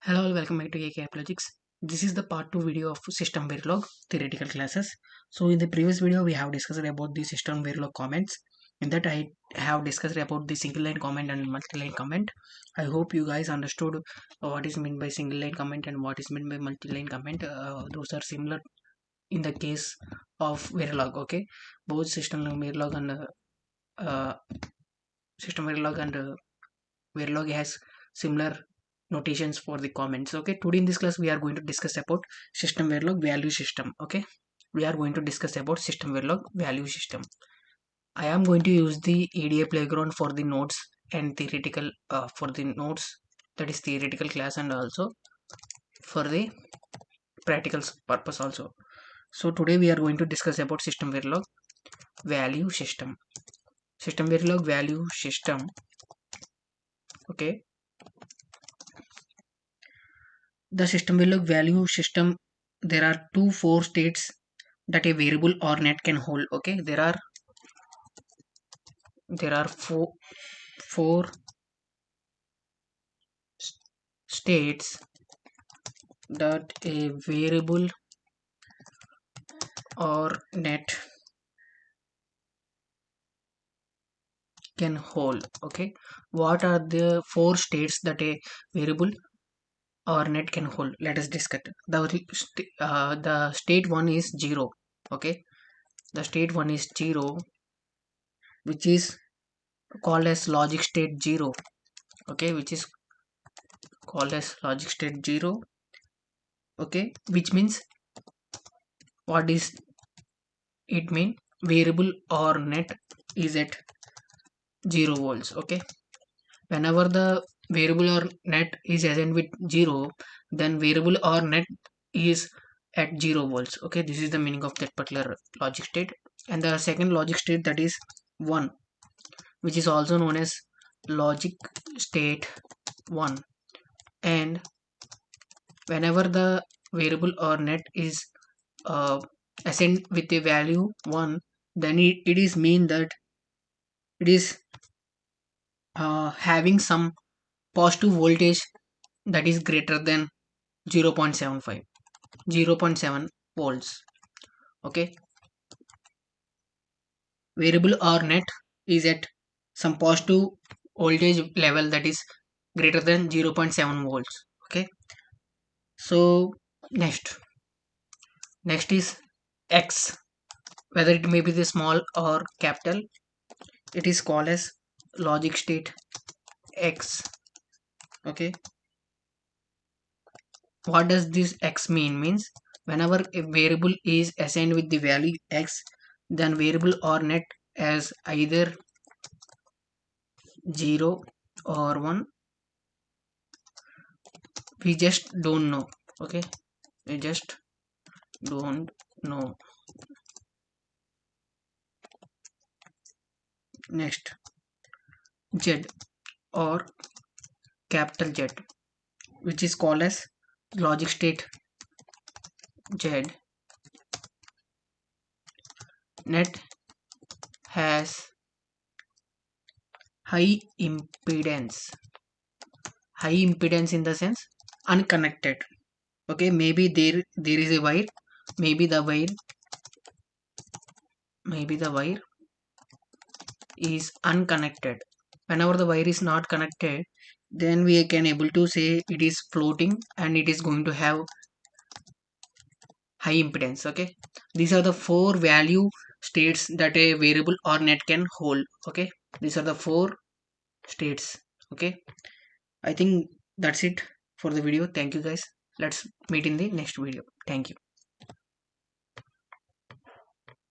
Hello, welcome back to Logics. This is the part 2 video of System Verilog theoretical classes. So in the previous video we have discussed about the System Verilog comments. In that I have discussed about the single line comment and multi-line comment. I hope you guys understood what is meant by single line comment and what is meant by multi-line comment. Those are similar in the case of Verilog. Okay, both uh, System Verilog and Verilog has similar notations for the comments. Okay, today in this class we are going to discuss about system verilog value system. Okay, we are going to discuss about system verilog value system. I am going to use the EDA playground for the notes and theoretical for the notes, that is theoretical class, and also for the practical purpose also. So today we are going to discuss about system verilog value system. System verilog value system. Okay, the system verilog value system, there are four states that a variable or net can hold. Okay, there are four states that a variable or net can hold. Okay, what are the four states that a variable or net can hold? Let us discuss. The state one is 0. Okay, the state one is 0, which is called as logic state 0. Okay, which is called as logic state 0. Okay, which means, what is it mean? Variable or net is at 0 volts. Okay, whenever the variable or net is assigned with 0, then variable or net is at 0 volts. Okay, this is the meaning of that particular logic state. And the second logic state, that is 1, which is also known as logic state 1. And whenever the variable or net is assigned with a value 1, then it is mean that it is having some positive voltage that is greater than 0.75 0.7 volts. Okay, variable or net is at some positive voltage level that is greater than 0.7 volts. Okay, so next is X, whether it may be the small or capital. It is called as logic state X. Okay, what does this X means whenever a variable is assigned with the value X, then variable or net as either 0 or 1. We just don't know. Okay, we just don't know. Next, Z or capital Z, which is called as logic state Z. Net has high impedance. High impedance in the sense unconnected. Okay, maybe there is a wire, maybe the wire is unconnected. Whenever the wire is not connected, then we can able to say it is floating and it is going to have high impedance. Okay, these are the four value states that a variable or net can hold. Okay, these are the four states. Okay, I think that's it for the video. Thank you guys. Let's meet in the next video. Thank you.